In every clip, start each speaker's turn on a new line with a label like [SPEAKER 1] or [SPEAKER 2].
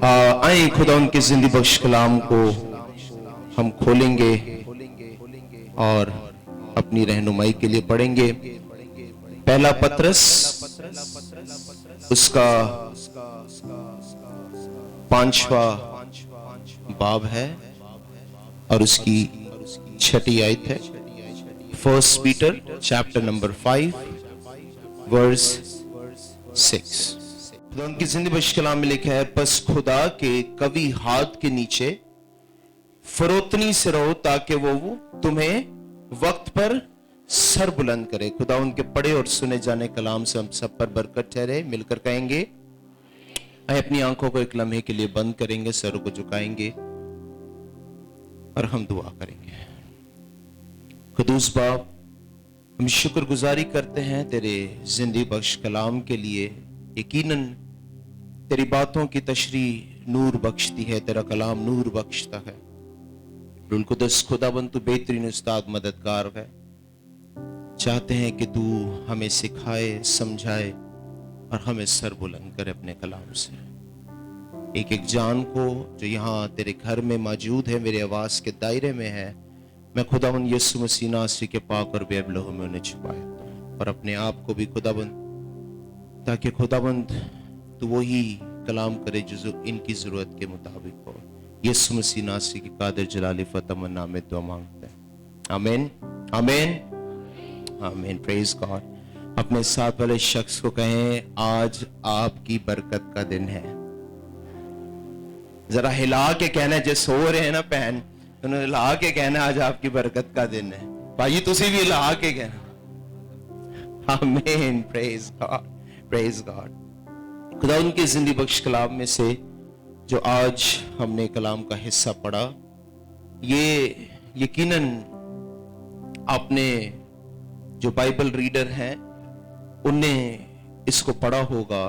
[SPEAKER 1] आए खुदा उनके जिंदगी बख्श कलाम को हम खोलेंगे और अपनी रहनुमाई के लिए पढ़ेंगे। पहला पत्रस उसका 5वां बाब है और उसकी 6ठी आयत है। First Peter chapter number 5 verse 6। खुदा उनकी जिंदगी बख्श कलाम में लिखा है, बस खुदा के कवि हाथ के नीचे फरोतनी से रहो ताकि वो तुम्हें वक्त पर सर बुलंद करे। खुदा उनके पढ़े और सुने जाने कलाम से हम सब पर बरकत ठहरे। मिलकर कहेंगे, अपनी आंखों को एक लम्हे के लिए बंद करेंगे, सरों को झुकाएंगे और हम दुआ करेंगे। खुदूस बाप, हम शुक्रगुजारी करते हैं तेरे जिंदगी बख्श कलाम के लिए। यकीनन तेरी बातों की तशरीह नूर बख्शती है, तेरा कलाम नूर बख्शता है। रूहुल कुद्दस खुदाबंद तू बेहतरीन उस्ताद मददगार है। चाहते हैं कि तू हमें सिखाए, समझाए और हमें सर बुलंद करे अपने कलाम से। एक एक जान को जो यहाँ तेरे घर में मौजूद है, मेरे आवाज के दायरे में है, मैं खुदाबंद यीशु मसीह नासरी के पाक और बेअब लहू में उन्हें छुपाया और अपने आप को भी खुदाबंद, ताकि खुदाबंद तू वही कलाम करे जो इनकी जरूरत के मुताबिक हो। यीशु मसीह नासरी की कादिर जलाली फतमन्ना में दुआ मांगते हैं, आमीन आमीन आमीन। Praise God. अपने साथ वाले शख्स को कहें, आज आपकी बरकत का दिन है। जरा हिला के कहना, जो सो रहे हैं ना बहन, उन्होंने हिला के कहना आज आपकी बरकत का दिन है। भाई तुसी भी हिला के कहना, आमीन। Praise God, praise God. खुदा उनके जिंदगी बख्श कलाम में से जो आज हमने कलाम का हिस्सा पढ़ा, ये यकीनन आपने जो बाइबल रीडर हैं उनने इसको पढ़ा होगा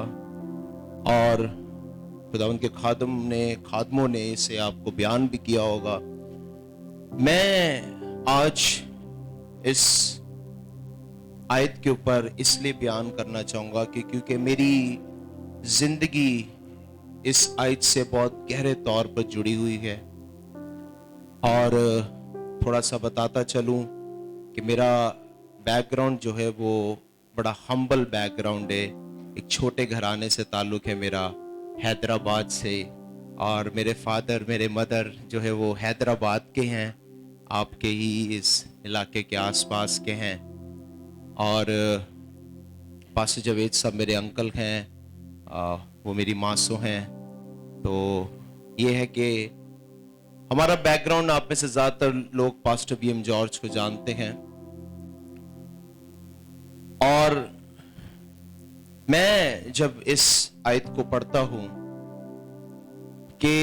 [SPEAKER 1] और खुदा उनके खादमों ने इसे आपको बयान भी किया होगा। मैं आज इस आयत के ऊपर इसलिए बयान करना चाहूंगा कि क्योंकि मेरी जिंदगी इस आयत से बहुत गहरे तौर पर जुड़ी हुई है। और थोड़ा सा बताता चलूं कि मेरा बैकग्राउंड जो है वो बड़ा हम्बल बैकग्राउंड है। एक छोटे घराने से ताल्लुक है मेरा, हैदराबाद से, और मेरे फादर, मेरे मदर जो है वो हैदराबाद के हैं, आपके ही इस इलाके के आसपास के हैं। और पास्टर जावेद साहब मेरे अंकल हैं, वो मेरी मासो हैं। तो ये है कि हमारा बैकग्राउंड, आप में से ज्यादातर लोग पास्टर BM जॉर्ज को जानते हैं। और मैं जब इस आयत को पढ़ता हूं कि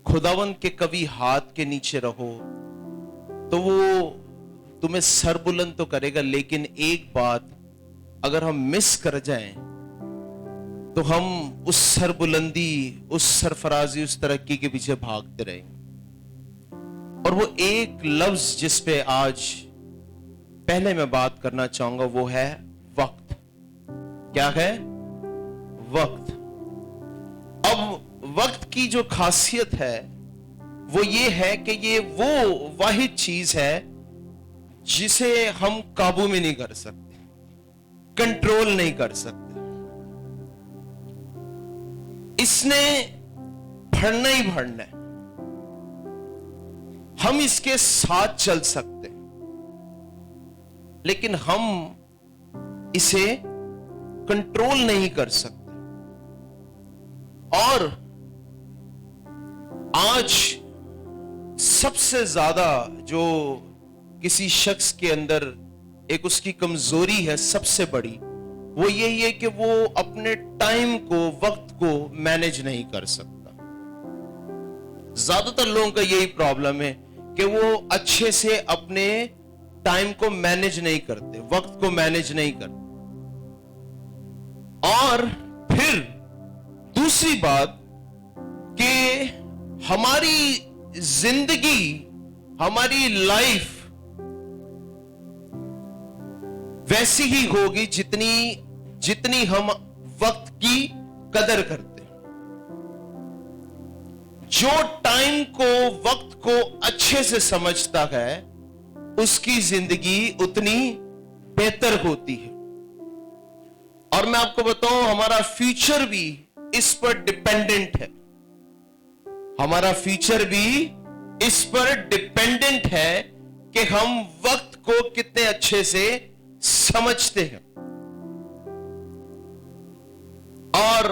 [SPEAKER 1] खुदावंद के कवि हाथ के नीचे रहो, तो वो तुम्हें सर बुलंद तो करेगा, लेकिन एक बात अगर हम मिस कर जाएं तो हम उस सरबुलंदी, उस सरफराजी, उस तरक्की के पीछे भागते रहेंगे। और वो एक लफ्ज जिस पे आज पहले मैं बात करना चाहूंगा वो है वक्त। क्या है? वक्त। अब वक्त की जो खासियत है वो ये है कि ये वो वाहिद चीज है जिसे हम काबू में नहीं कर सकते, कंट्रोल नहीं कर सकते। इसने बढ़ना ही बढ़ना है। हम इसके साथ चल सकते हैं, लेकिन हम इसे कंट्रोल नहीं कर सकते। और आज सबसे ज्यादा जो किसी शख्स के अंदर एक उसकी कमजोरी है सबसे बड़ी, वो यही है कि वो अपने टाइम को, वक्त को मैनेज नहीं कर सकता। ज्यादातर लोगों का यही प्रॉब्लम है कि वो अच्छे से अपने टाइम को मैनेज नहीं करते, वक्त को मैनेज नहीं करते। और फिर दूसरी बात कि हमारी जिंदगी, हमारी लाइफ वैसी ही होगी जितनी हम वक्त की कदर करते हैं। جو ٹائم کو وقت کو اچھے سے سمجھتا ہے اس کی زندگی اتنی بہتر ہوتی ہے. اور میں آپ کو بتاؤں ہمارا فیوچر بھی اس پر ڈیپینڈنٹ ہے. ہمارا فیوچر بھی اس پر ڈیپینڈنٹ ہے کہ ہم وقت کو کتنے اچھے سے سمجھتے ہیں. اور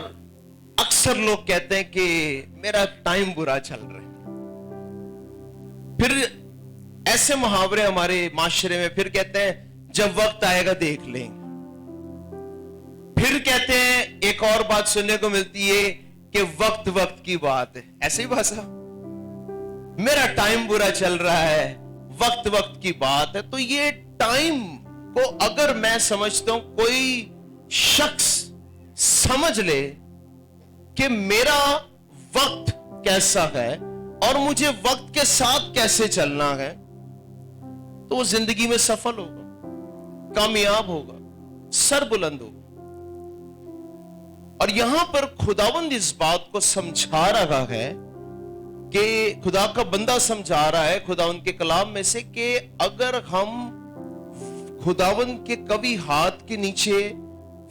[SPEAKER 1] اکثر لوگ کہتے ہیں کہ میرا ٹائم برا چل رہا ہے. پھر ایسے محاورے ہمارے معاشرے میں پھر کہتے ہیں جب وقت آئے گا دیکھ لیں گے. پھر کہتے ہیں ایک اور بات سننے کو ملتی ہے کہ وقت وقت کی بات ہے. ایسے ہی بھاشا میرا ٹائم برا چل رہا ہے وقت وقت کی بات ہے. تو یہ ٹائم کو اگر میں سمجھتا ہوں کوئی شخص سمجھ لے کہ میرا وقت کیسا ہے اور مجھے وقت کے ساتھ کیسے چلنا ہے تو وہ زندگی میں سفل ہوگا, کامیاب ہوگا, سر بلند ہوگا. اور یہاں پر خداوند اس بات کو سمجھا رہا ہے کہ خدا کا بندہ سمجھا رہا ہے خداوند کے کلام میں سے کہ اگر ہم خداوند کے کبھی ہاتھ کے نیچے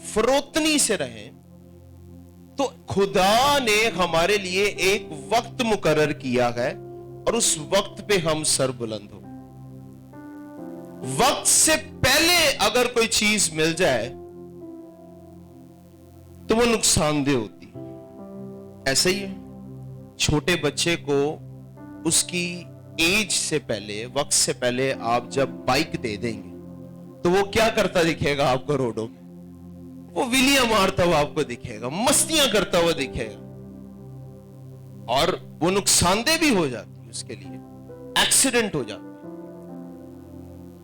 [SPEAKER 1] فروتنی سے رہیں تو خدا نے ہمارے لیے ایک وقت مقرر کیا ہے اور اس وقت پہ ہم سر بلند ہو. وقت سے پہلے اگر کوئی چیز مل جائے تو وہ نقصان دہ ہوتی. ایسا ہی ہے چھوٹے بچے کو اس کی ایج سے پہلے وقت سے پہلے آپ جب بائک دے دیں گے تو وہ کیا کرتا دکھے گا آپ کو روڈوں میں؟ وہ ویلیاں مارتا ہوا آپ کو دکھے گا, مستیاں کرتا ہوا دکھے گا اور وہ نقصان دہ بھی ہو جاتی ہے, اس کے لیے ایکسیڈنٹ ہو جاتا ہے.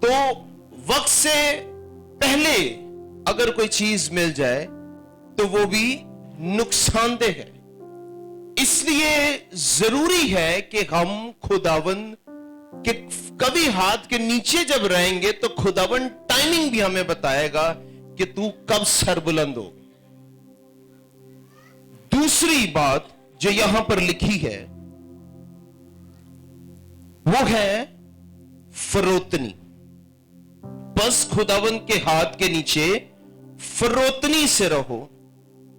[SPEAKER 1] تو وقت سے پہلے اگر کوئی چیز مل جائے تو وہ بھی نقصان دہ ہے. اس لیے ضروری ہے کہ ہم خداوند کہ کبھی ہاتھ کے نیچے جب رہیں گے تو خداوند ٹائمنگ بھی ہمیں بتائے گا کہ تو کب سر بلند ہو. دوسری بات جو یہاں پر لکھی ہے وہ ہے فروتنی. بس خداوند کے ہاتھ کے نیچے فروتنی سے رہو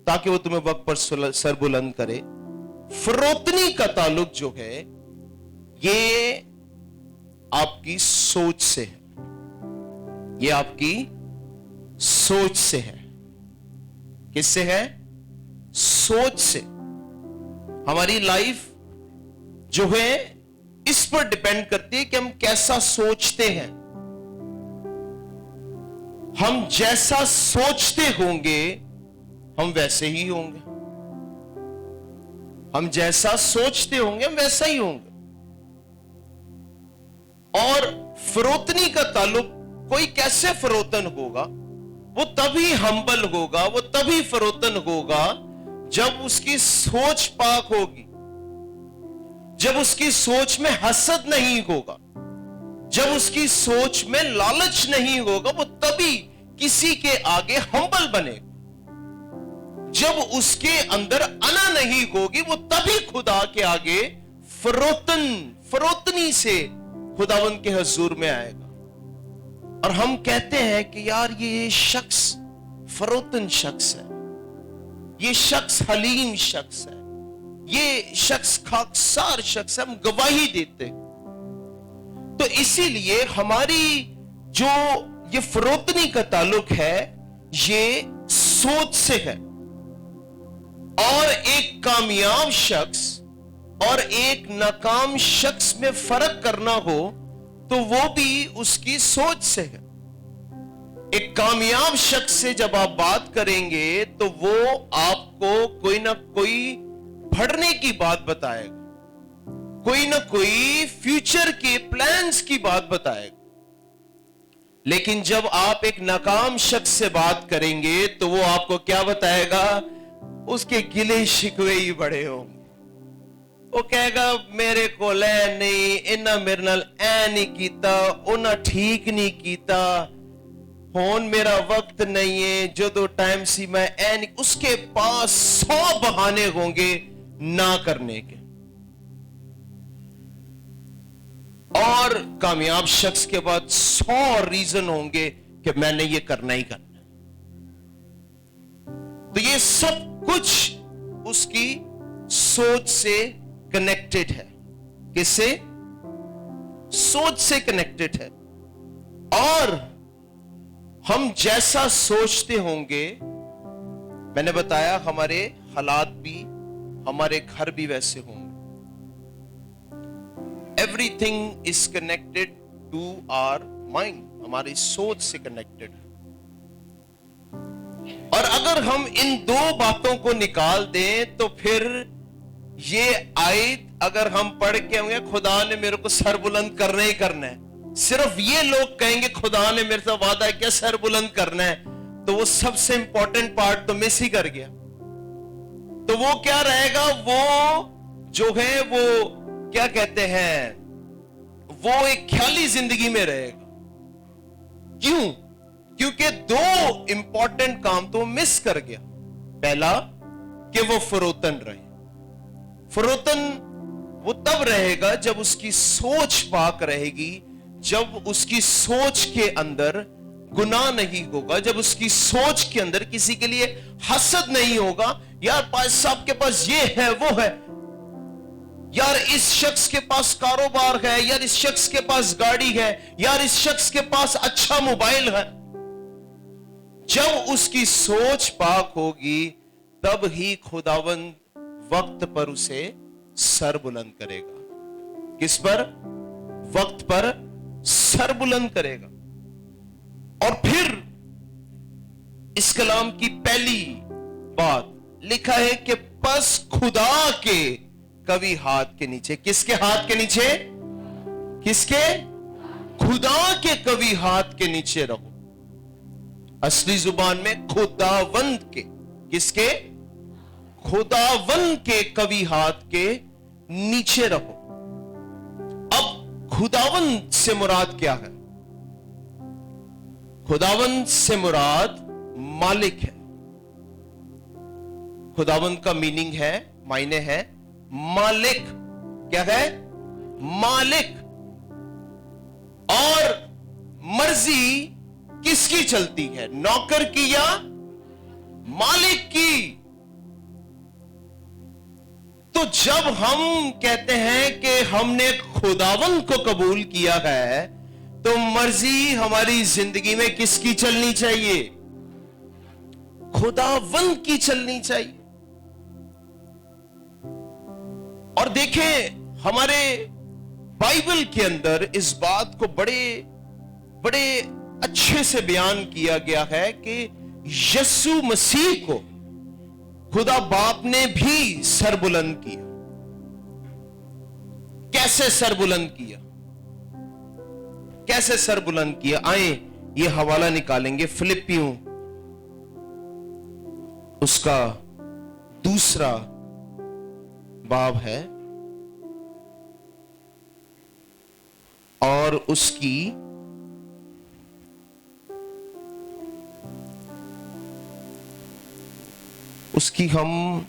[SPEAKER 1] تاکہ وہ تمہیں وقت پر سر بلند کرے. فروتنی کا تعلق جو ہے یہ آپ کی سوچ سے ہے, یہ آپ کی سوچ سے ہے. کس سے ہے؟ سوچ سے. ہماری لائف جو ہے اس پر ڈیپینڈ کرتی ہے کہ ہم کیسا سوچتے ہیں. ہم جیسا سوچتے ہوں گے ہم ویسے ہی ہوں گے. ہم جیسا سوچتے ہوں گے ہم ویسا ہی ہوں گے. اور فروتنی کا تعلق کوئی کیسے فروتن ہوگا؟ وہ تبھی ہمبل ہوگا, وہ تبھی فروتن ہوگا جب اس کی سوچ پاک ہوگی, جب اس کی سوچ میں حسد نہیں ہوگا, جب اس کی سوچ میں لالچ نہیں ہوگا. وہ تبھی کسی کے آگے ہمبل بنے. جب اس کے اندر انا نہیں ہوگی وہ تبھی خدا کے آگے فروتنی سے خداوند کے حضور میں آئے گا. اور ہم کہتے ہیں کہ یار یہ شخص فروتن شخص ہے, یہ شخص حلیم شخص ہے, یہ شخص خاکسار شخص ہے, ہم گواہی دیتے. تو اسی لیے ہماری جو یہ فروتنی کا تعلق ہے یہ سوچ سے ہے. اور ایک کامیاب شخص اور ایک ناکام شخص میں فرق کرنا ہو تو وہ بھی اس کی سوچ سے ہے. ایک کامیاب شخص سے جب آپ بات کریں گے تو وہ آپ کو کوئی نہ کوئی بڑھنے کی بات بتائے گا, کوئی نہ کوئی فیوچر کے پلانز کی بات بتائے گا. لیکن جب آپ ایک ناکام شخص سے بات کریں گے تو وہ آپ کو کیا بتائے گا؟ اس کے گلے شکوے ہی بڑے ہوں گے. وہ کہے گا میرے کو لے نہیں, انہاں میرے نال اے نہیں کیتا, انہاں ٹھیک نہیں کیتا, ہون میرا وقت نہیں ہے, جدو ٹائم سی میں اے نہیں. اس کے پاس 100 بہانے ہوں گے نہ کرنے کے. اور कामयाब शख्स के पास 100 रीजन होंगे कि मैंने ये करना ही करना। तो ये सब कुछ उसकी सोच से कनेक्टेड है। किससे? सोच से कनेक्टेड है। और हम जैसा सोचते होंगे, मैंने बताया हमारे हालात भी, हमारे घर भी वैसे होंगे। Everything is connected to our mind, हमारी सोच से कनेक्टेड है। और अगर हम इन दो बातों को निकाल दें तो फिर ये आयत अगर हम पढ़ के होंगे, खुदा ने मेरे को सर बुलंद करना ही करना है, सिर्फ ये लोग कहेंगे खुदा ने मेरे से वादा किया सर बुलंद करना है, तो वो सबसे इंपॉर्टेंट पार्ट तो मिस ही कर गया। तो वो क्या रहेगा? वो जो है वो क्या कहते हैं, वो एक ख्याली जिंदगी में रहेगा। क्यों? क्योंकि दो इंपॉर्टेंट काम तो मिस कर गया। पहला कि वो फरोतन रहे। फरोतन वो तब रहेगा जब उसकी सोच पाक रहेगी, जब उसकी सोच के अंदर गुनाह नहीं होगा, जब उसकी सोच के अंदर किसी के लिए हसद नहीं होगा, यार पास साहब के पास ये है वो है, यार इस शख्स के पास कारोबार है, यार इस शख्स के पास गाड़ी है, यार इस शख्स के पास अच्छा मोबाइल है। जब उसकी सोच पाक होगी तब ही खुदावंद वक्त पर उसे सर बुलंद करेगा। किस पर? वक्त पर सर बुलंद करेगा। और फिर इस कलाम की पहली बात लिखा है कि बस खुदा के कवि हाथ के नीचे। किसके हाथ के नीचे? किसके? खुदा के कवि हाथ के नीचे रहो। असली जुबान में खुदावंद के। किसके? खुदावंद के कवि हाथ के नीचे रहो। अब खुदावंद से मुराद क्या है? खुदावंद से मुराद मालिक है। खुदावंद का मीनिंग है, मायने है मालिक। क्या है? मालिक। और मर्जी किसकी चलती है? नौकर की या मालिक की? तो जब हम कहते हैं कि हमने खुदावंद को कबूल किया है, तो मर्जी हमारी जिंदगी में किसकी चलनी चाहिए? खुदावंद की चलनी चाहिए। और देखें हमारे बाइबल के अंदर इस बात को बड़े बड़े अच्छे से बयान किया गया है कि यीशु मसीह को खुदा बाप ने भी सर बुलंद किया। कैसे सर बुलंद किया? कैसे सर बुलंद किया? आए ये हवाला निकालेंगे। फिलिपियों उसका दूसरा बाब है और उसकी हम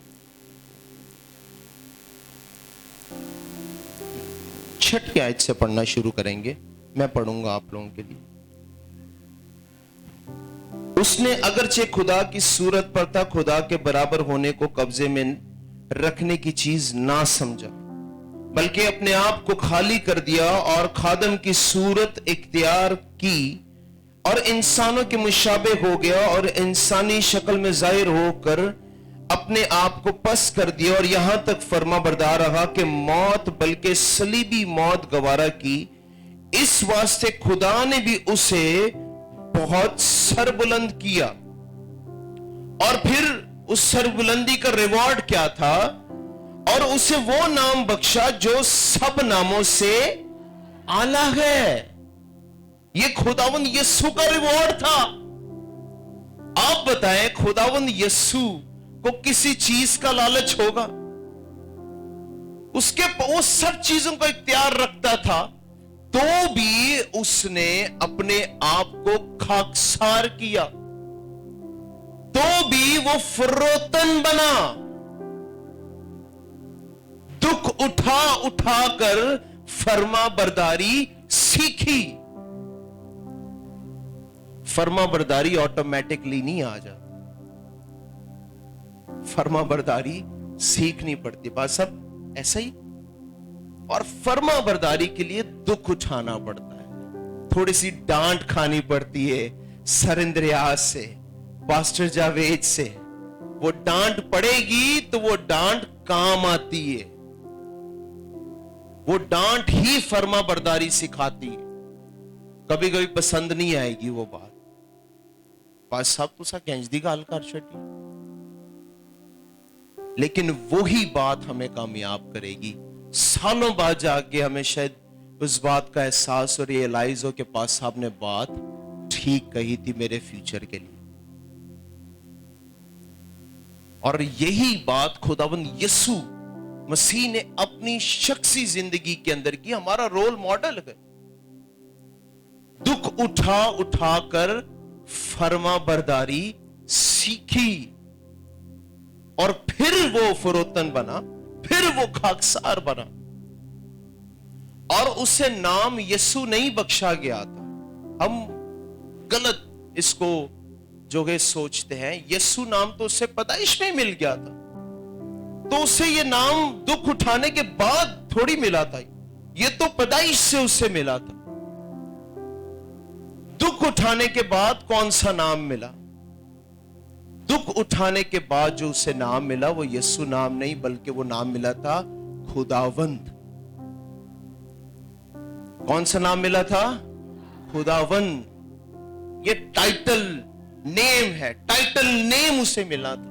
[SPEAKER 1] छठी आयत से पढ़ना शुरू करेंगे। मैं पढ़ूंगा आप लोगों के लिए। उसने अगरचे खुदा की सूरत पर था, खुदा के बराबर होने को कब्जे में रखने की चीज ना समझा, बल्कि अपने आप को खाली कर दिया और खादम की सूरत इख्तियार की और इंसानों के मुशाबे हो गया और इंसानी शक्ल में जाहिर होकर अपने आप को पस कर दिया और यहां तक फर्मा बरदार रहा कि मौत बल्कि सलीबी मौत गवारा की। इस वास्ते खुदा ने भी उसे बहुत सरबुलंद किया। और फिर उस सरबुलंदी का रिवॉर्ड क्या था? और उसे वो नाम बख्शा जो सब नामों से आला है। ये खुदावंद यीशु का रिवॉर्ड था। आप बताएं, खुदावंद यीशु को किसी चीज का लालच होगा? उसके वो सब चीजों का इख्तियार रखता था, तो भी उसने अपने आप को खाकसार किया, तो भी वो फरोतन बना। दुख उठा उठा कर فرما برداری سیکھی. فرما برداری آٹومیٹکلی نہیں آ جاتی, فرما برداری سیکھنی پڑتی. بات سب ایسا ہی. اور فرما برداری کے لیے دکھ اٹھانا پڑتا ہے, تھوڑی سی ڈانٹ کھانی پڑتی ہے سرندریاز سے, پاسٹر جاوید سے. وہ ڈانٹ پڑے گی تو وہ ڈانٹ کام آتی ہے, وہ ڈانٹ ہی فرما برداری سکھاتی ہے. کبھی کبھی پسند نہیں آئے گی وہ بات, پاس صاحب تو سا کینچ دی گال کر چھٹی, لیکن وہی بات ہمیں کامیاب کرے گی. سالوں بعد جا کے ہمیں شاید اس بات کا احساس اور ریئلائز ہو کہ پاس صاحب نے بات ٹھیک کہی تھی میرے فیوچر کے لیے. اور یہی بات خداوند یسوع مسیح نے اپنی شخصی زندگی کے اندر کی, ہمارا رول ماڈل ہے. دکھ اٹھا اٹھا کر فرما برداری سیکھی, اور پھر وہ فروتن بنا, پھر وہ خاکسار بنا. اور اسے نام یسوع نہیں بخشا گیا تھا. ہم غلط اس کو جو ہے سوچتے ہیں, یسوع نام تو اسے پیدائش میں مل گیا تھا, تو اسے یہ نام دکھ اٹھانے کے بعد تھوڑی ملا تھا, یہ تو پیدائش سے اسے ملا تھا. دکھ اٹھانے کے بعد کون سا نام ملا؟ دکھ اٹھانے کے بعد جو اسے نام ملا وہ یسوع نام نہیں, بلکہ وہ نام ملا تھا خداوند. کون سا نام ملا تھا؟ خداوند. یہ ٹائٹل نیم ہے, ٹائٹل نیم اسے ملا تھا.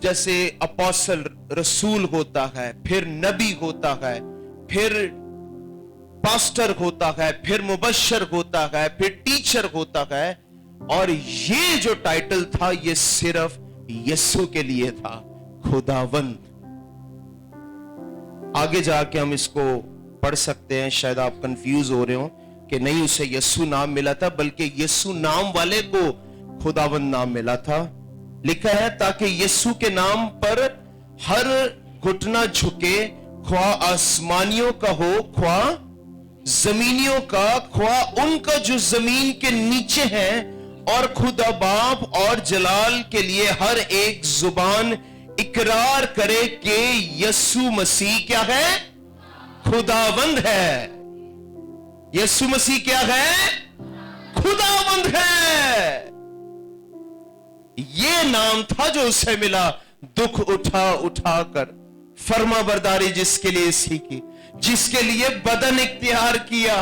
[SPEAKER 1] جیسے اپوسل رسول ہوتا ہے, پھر نبی ہوتا ہے, پھر پاسٹر ہوتا ہے, پھر مبشر ہوتا ہے, پھر ٹیچر ہوتا ہے. اور یہ جو ٹائٹل تھا یہ صرف یسوع کے لیے تھا, خداوند. آگے جا کے ہم اس کو پڑھ سکتے ہیں, شاید آپ کنفیوز ہو رہے ہوں کہ نہیں اسے یسوع نام ملا تھا, بلکہ یسوع نام والے کو خداوند نام ملا تھا. لکھا ہے تاکہ یسوع کے نام پر ہر گھٹنا جھکے, خواہ آسمانیوں کا ہو, خواہ زمینیوں کا, خواہ ان کا جو زمین کے نیچے ہیں, اور خدا باپ اور جلال کے لیے ہر ایک زبان اقرار کرے کہ یسوع مسیح کیا ہے؟ خداوند ہے. یسوع مسیح کیا ہے؟ خداوند ہے. یہ نام تھا جو اسے ملا. دکھ اٹھا اٹھا کر فرما برداری جس کے لیے سیکھی, جس کے لیے بدن اختیار کیا,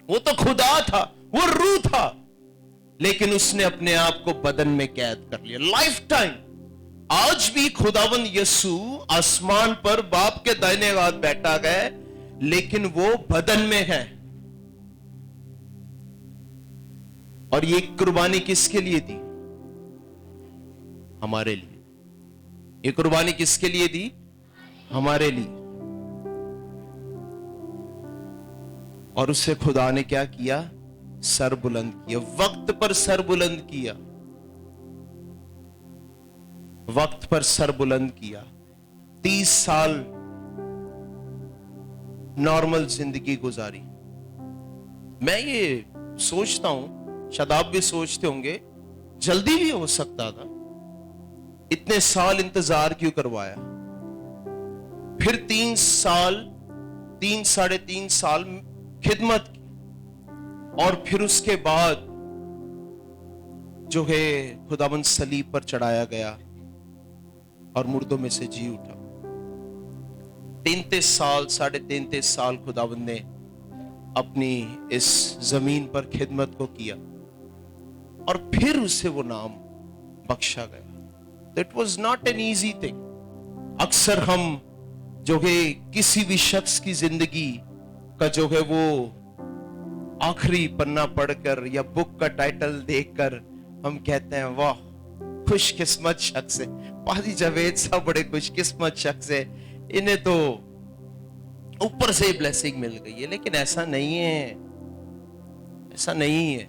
[SPEAKER 1] وہ تو خدا تھا, وہ روح تھا, لیکن اس نے اپنے آپ کو بدن میں قید کر لیا لائف ٹائم. آج بھی خداوند یسوع آسمان پر باپ کے دائنے ہاتھ بیٹھا گئے, لیکن وہ بدن میں ہے. اور یہ قربانی کس کے لیے دی؟ ہمارے لیے. یہ قربانی کس کے لیے دی؟ ہمارے لیے. اور اسے خدا نے کیا کیا؟ سر بلند کیا, وقت پر سر بلند کیا, وقت پر سر بلند کیا. 30 سال نارمل زندگی گزاری. میں یہ سوچتا ہوں, شاید آپ بھی سوچتے ہوں گے, جلدی بھی ہو سکتا تھا. اتنے سال انتظار کیوں کروایا؟ پھر 3 ساڑھے 3 سال خدمت کی, اور پھر اس کے بعد جو ہے خداوند صلیب پر چڑھایا گیا اور مردوں میں سے جی اٹھا. 33 سال, ساڑھے 33 سال خداوند نے اپنی اس زمین پر خدمت کو کیا, اور پھر اسے وہ نام بخشا گیا. That was not an easy thing. اکثر ہم جو ہے کسی بھی شخص کی زندگی کا جو ہے وہ آخری پنہ پڑھ کر یا بک کا ٹائٹل دیکھ کر ہم کہتے ہیں واہ خوش قسمت شخص ہے, پادری جاوید صاحب بڑے خوش قسمت شخص ہے, انہیں تو اوپر سے بلیسنگ مل گئی ہے. لیکن ایسا نہیں ہے, ایسا نہیں ہے.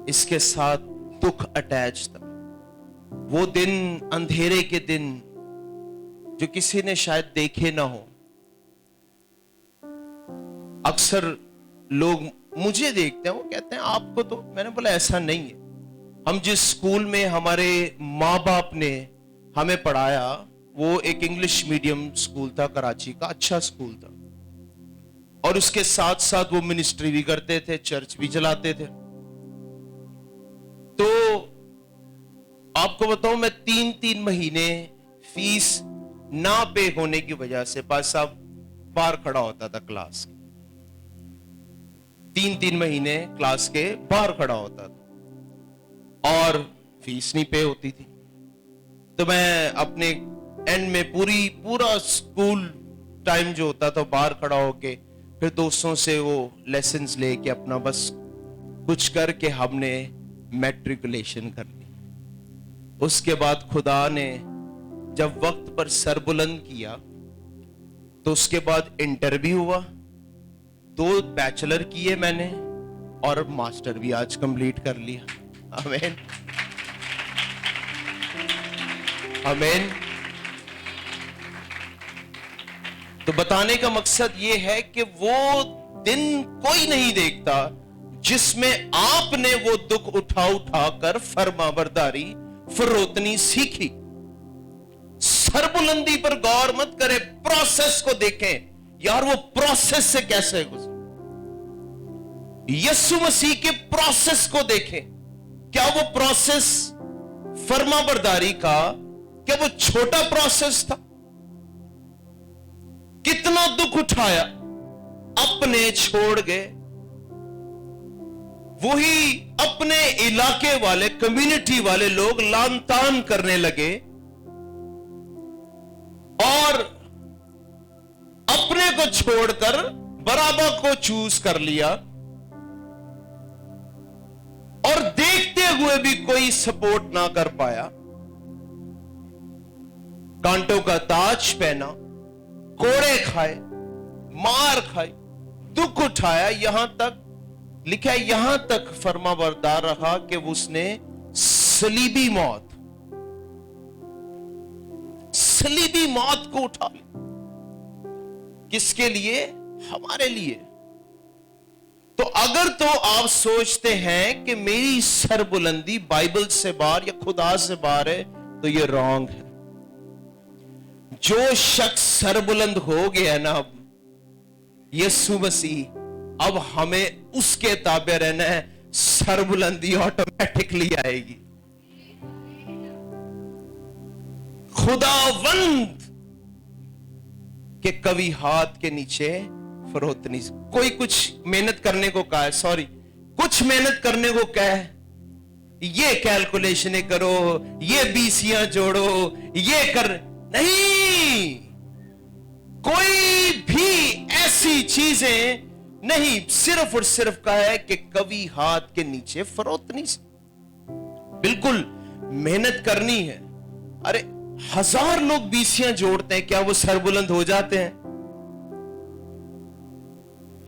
[SPEAKER 1] اس کے ساتھ دکھ اٹیچ تھا. وہ دن, اندھیرے کے دن جو کسی نے شاید دیکھے نہ ہو. اکثر لوگ مجھے دیکھتے ہیں, وہ کہتے ہیں آپ کو تو, میں نے بولا ایسا نہیں ہے. ہم جس سکول میں ہمارے ماں باپ نے ہمیں پڑھایا وہ ایک انگلش میڈیم سکول تھا, کراچی کا اچھا سکول تھا, اور اس کے ساتھ ساتھ وہ منسٹری بھی کرتے تھے, چرچ بھی چلاتے تھے. تو آپ کو بتاؤں, میں 3 مہینے فیس نہ پے ہونے کی وجہ سے پاس صاحب باہر کھڑا ہوتا تھا کلاس کے. 3 مہینے کلاس کے باہر کھڑا ہوتا تھا اور فیس نہیں پے ہوتی تھی. تو میں اپنے اینڈ میں پورا سکول ٹائم جو ہوتا تھا باہر کھڑا ہو کے پھر دوستوں سے وہ لیسنز لے کے اپنا بس کچھ کر کے ہم نے میٹریکولیشن کر لی. اس کے بعد خدا نے جب وقت پر سر بلند کیا تو اس کے بعد انٹر بھی ہوا, 2 بیچلر کیے میں نے, اور ماسٹر بھی آج کمپلیٹ کر لیا. آمین آمین. تو بتانے کا مقصد یہ ہے کہ وہ دن کوئی نہیں دیکھتا جس میں آپ نے وہ دکھ اٹھا کر فرما برداری فروتنی سیکھی. سر بلندی پر غور مت کرے, پروسیس کو دیکھیں یار, وہ پروسیس سے کیسے گزرے. یسوع مسیح کے پروسیس کو دیکھیں, کیا وہ پروسیس فرما برداری کا, کیا وہ چھوٹا پروسیس تھا؟ کتنا دکھ اٹھایا, اپنے چھوڑ گئے, وہی اپنے علاقے والے کمیونٹی والے لوگ لان تان کرنے لگے اور اپنے کو چھوڑ کر برابا کو چوز کر لیا, اور دیکھتے ہوئے بھی کوئی سپورٹ نہ کر پایا. کانٹوں کا تاج پہنا, کوڑے کھائے, مار کھائی, دکھ اٹھایا, یہاں تک لکھا ہے, یہاں تک فرما بردار رہا کہ اس نے صلیبی موت کو اٹھا لی. کس کے لیے؟ ہمارے لیے. تو اگر تو آپ سوچتے ہیں کہ میری سر بلندی بائبل سے باہر یا خدا سے باہر ہے تو یہ رانگ ہے. جو شخص سر بلند ہو گیا نا اب یسوع مسیح, اب ہمیں اس کے تابع رہنا ہے, سر بلندی آٹومیٹکلی آئے گی. خداوند کے قوی ہاتھ کے نیچے فروتنی. کوئی کچھ محنت کرنے کو کہا ہے, کچھ محنت کرنے کو کہا ہے, یہ کیلکولیشنیں کرو, یہ بیسیاں جوڑو, یہ کر, نہیں, کوئی بھی ایسی چیزیں نہیں. صرف اور صرف کہا ہے کہ قوی ہاتھ کے نیچے فروتنی سے. بالکل محنت کرنی ہے. ارے 1000 لوگ بیسیاں جوڑتے ہیں, کیا وہ سر بلند ہو جاتے ہیں؟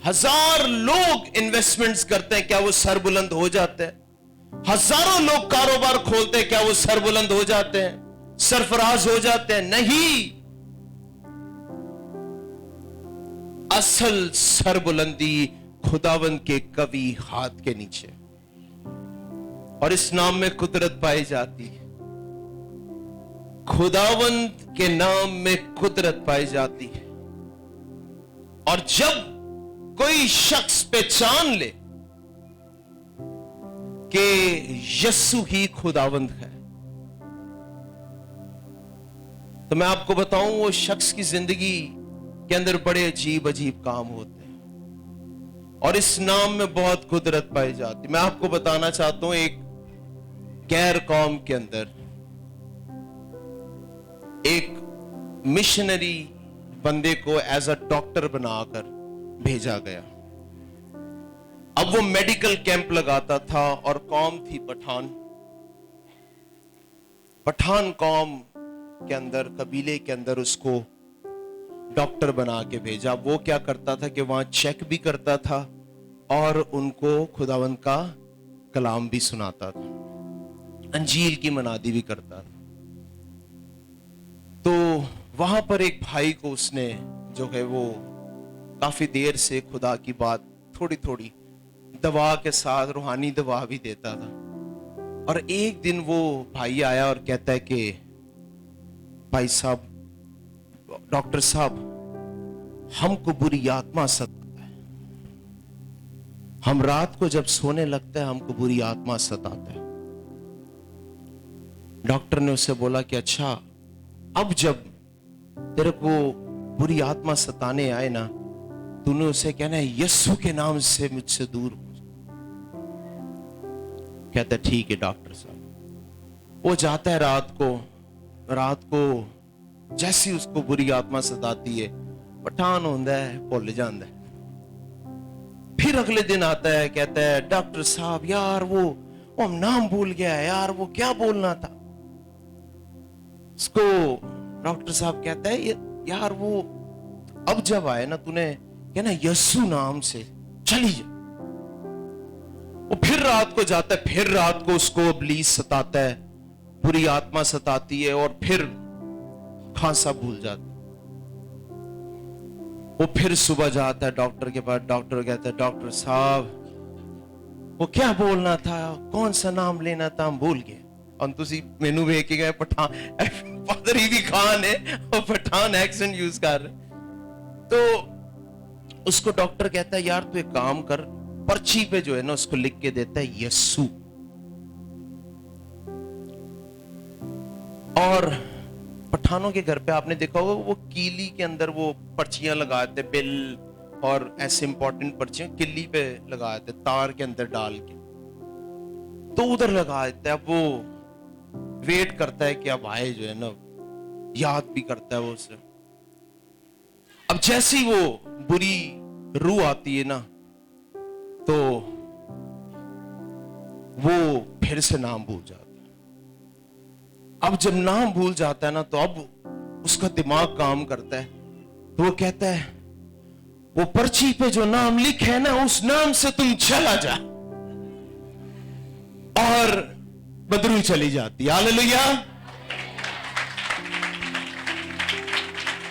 [SPEAKER 1] 1000 لوگ انویسٹمنٹس کرتے ہیں, کیا وہ سر بلند ہو جاتے ہیں؟ ہزاروں لوگ کاروبار کھولتے ہیں, کیا وہ سر بلند ہو جاتے ہیں, سرفراز ہو جاتے ہیں؟ نہیں. اصل سر بلندی خداوند کے قوی ہاتھ کے نیچے, اور اس نام میں قدرت پائی جاتی ہے. خداوند کے نام میں قدرت پائی جاتی ہے. اور جب کوئی شخص پہچان لے کہ یسوع ہی خداوند ہے, تو میں آپ کو بتاؤں وہ شخص کی زندگی کے اندر بڑے عجیب کام ہوتے ہیں, اور اس نام میں بہت قدرت پائی جاتی. میں آپ کو بتانا چاہتا ہوں, ایک غیر قوم کے اندر ایک مشنری بندے کو ایز اے ڈاکٹر بنا کر بھیجا گیا. اب وہ میڈیکل کیمپ لگاتا تھا, اور قوم تھی پٹھان قوم کے اندر, قبیلے کے اندر اس کو ڈاکٹر بنا کے بھیجا. وہ کیا کرتا تھا کہ وہاں چیک بھی کرتا تھا اور ان کو خداوند کا کلام بھی سناتا تھا, انجیل کی منادی بھی کرتا تھا. تو वहां पर एक भाई को उसने जो है वो काफी देर से खुदा की बात थोड़ी थोड़ी दवा के साथ रूहानी दवा भी देता था। और एक दिन वो भाई आया और कहता है कि भाई साहब, डॉक्टर साहब, हमको बुरी आत्मा सताता है। हम रात को जब सोने लगते हैं हमको बुरी आत्मा सताता है। डॉक्टर ने उससे बोला कि अच्छा, अब जब तेरे को बुरी आत्मा सताने आए ना, तूने उसे कहना है यीशु के नाम से मुझसे दूर हो। कहता ठीक है डॉक्टर साहब। वो जाता है रात को जैसी उसको बुरी आत्मा सताती है, पठान होता है, भुल जाता है। फिर अगले दिन आता है, कहता है डॉक्टर साहब यार वो हम नाम भूल गया है यार, वो क्या बोलना था। उसको डॉक्टर साहब कहता है यार वो अब जब आए ना, तूने कहना यीशु नाम से चली जा। वो फिर रात को जाता है, फिर रात को उसको इब्लीस सताता है, बुरी आत्मा सताती है, और फिर खांसा भूल जाता है। वो फिर सुबह जाता है डॉक्टर के पास। डॉक्टर कहता है डॉक्टर साहब वो क्या बोलना था, कौन सा नाम लेना था, हम भूल गए। और तुसी मेनू वेख के गए पठान, फादर ही भी खान है और पठान एक्सेंट यूज कर रहे। तो उसको डॉक्टर कहता है यार तू एक काम कर, पर्ची पे जो है ना उसको लिख के देता है यीशु। और पठानों के घर पे आपने देखा होगा वो कीली के अंदर वो पर्चियां लगाते, बिल और ऐसे इंपॉर्टेंट पर्चियां किल्ली पे लगाते, तार के अंदर डाल के, तो उधर लगा देता है। अब वो वेट करता है कि अब आए, जो है ना याद भी करता है वो उसे। अब जैसी वो बुरी रूह आती है ना, तो वो फिर से नाम भूल जाता है। अब जब नाम भूल जाता है ना, तो अब उसका दिमाग काम करता है। तो वो कहता है वो पर्ची पे जो नाम लिखा है ना, उस नाम से तुम चला जा, और बदरू चली जाती। हालेलुया।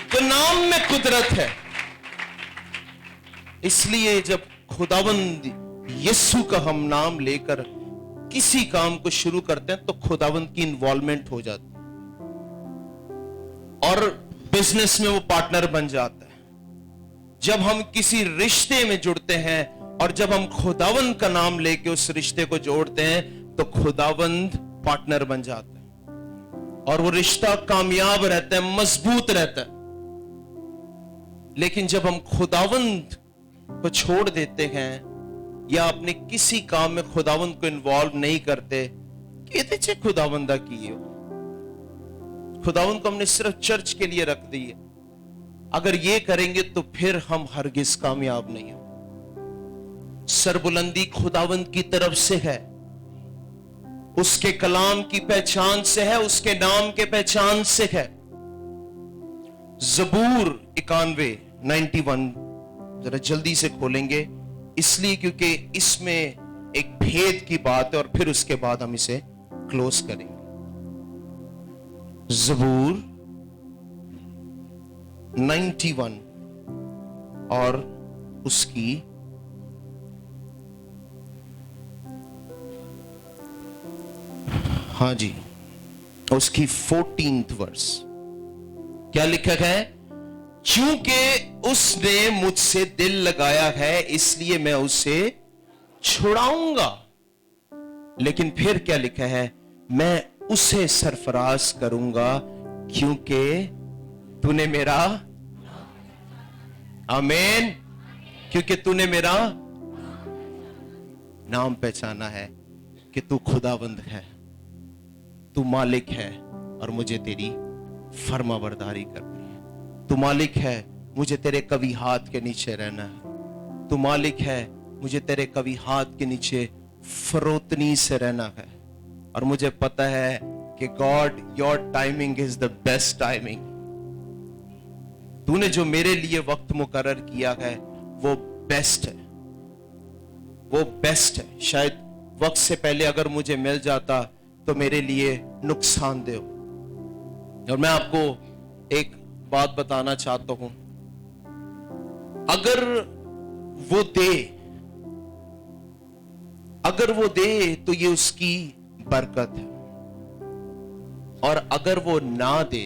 [SPEAKER 1] तो नाम में कुदरत है। इसलिए जब खुदावंद यीशु का हम नाम लेकर किसी काम को शुरू करते हैं तो खुदावंद की इन्वॉल्वमेंट हो जाती है, और बिजनेस में वो पार्टनर बन जाता है। जब हम किसी रिश्ते में जुड़ते हैं और जब हम खुदावंद का नाम लेके उस रिश्ते को जोड़ते हैं तो खुदावंद पार्टनर बन जाता है, और वो रिश्ता कामयाब रहता है, मजबूत रहता है। लेकिन जब हम खुदावंद को छोड़ देते हैं या अपने किसी काम में खुदावंद को इन्वॉल्व नहीं करते, कि खुदावंदा की है, खुदावंद को हमने सिर्फ चर्च के लिए रख दी है, अगर ये करेंगे तो फिर हम हरगिज कामयाब नहीं हो। सरबुलंदी खुदावंद की तरफ से है, उसके कलाम की पहचान से है, उसके नाम के पहचान से है। जबूर 91 जरा जल्दी से खोलेंगे, इसलिए क्योंकि इसमें एक भेद की बात है, और फिर उसके बाद हम इसे क्लोज करेंगे। जबूर 91 और उसकी हाँ जी, उसकी 14th वर्स क्या लिखा है? क्योंकि उसने मुझसे दिल लगाया है इसलिए मैं उसे छुड़ाऊंगा। लेकिन फिर क्या लिखा है? मैं उसे सरफराज करूंगा क्योंकि तूने मेरा, आमीन, क्योंकि तूने मेरा नाम पहचाना है कि तू खुदावंद है, तू मालिक है, और मुझे तेरी फरमाबरदारी करनी है। तू मालिक है, मुझे तेरे कभी हाथ के नीचे रहना है। तू मालिक है, मुझे तेरे कभी हाथ के नीचे फरोतनी से रहना है। और मुझे पता है कि God, your timing is the best timing. तूने जो मेरे लिए वक्त मुकर्रर किया है वो बेस्ट है, वो बेस्ट है। शायद वक्त से पहले अगर मुझे मिल जाता तो मेरे लिए नुकसानदेह हो। और मैं आपको एक बात बताना चाहता हूं। अगर वो दे तो ये उसकी बरकत है, और अगर वो ना दे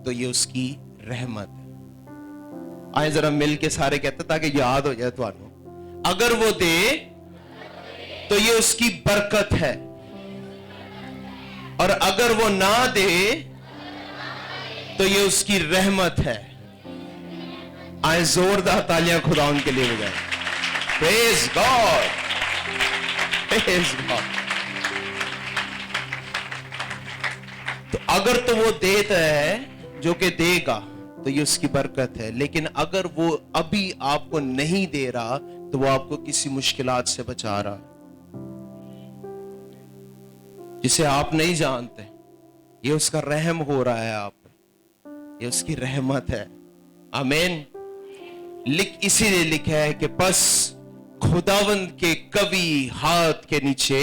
[SPEAKER 1] तो ये उसकी रहमत है। आए जरा मिल के सारे कहते ताकि याद हो जाए तुहानू। अगर वो दे तो ये उसकी बरकत है, और अगर वो ना दे तो ये उसकी रहमत है। आए जोरदार तालियां खुदा उनके लिए बजाएं। Praise God, praise God. तो अगर तो वो देता है, जो कि देगा, तो ये उसकी बरकत है। लेकिन अगर वो अभी आपको नहीं दे रहा तो वो आपको किसी मुश्किलात से बचा रहा, जिसे आप नहीं जानते। ये उसका रहम हो रहा है आप, ये उसकी रहमत है। आमीन। इसीलिए लिखा है कि बस खुदावंद के कवि हाथ के नीचे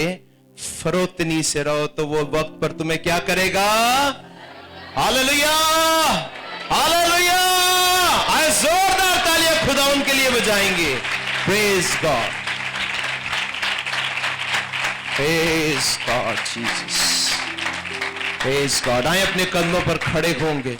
[SPEAKER 1] फरोतनी से रहो तो वो वक्त पर तुम्हें क्या करेगा। Hallelujah, hallelujah. आए जोरदार तालियां खुदा उनके लिए बजाएंगे। Praise God, praise God Jesus, praise God. आए अपने कदमों पर खड़े होंगे।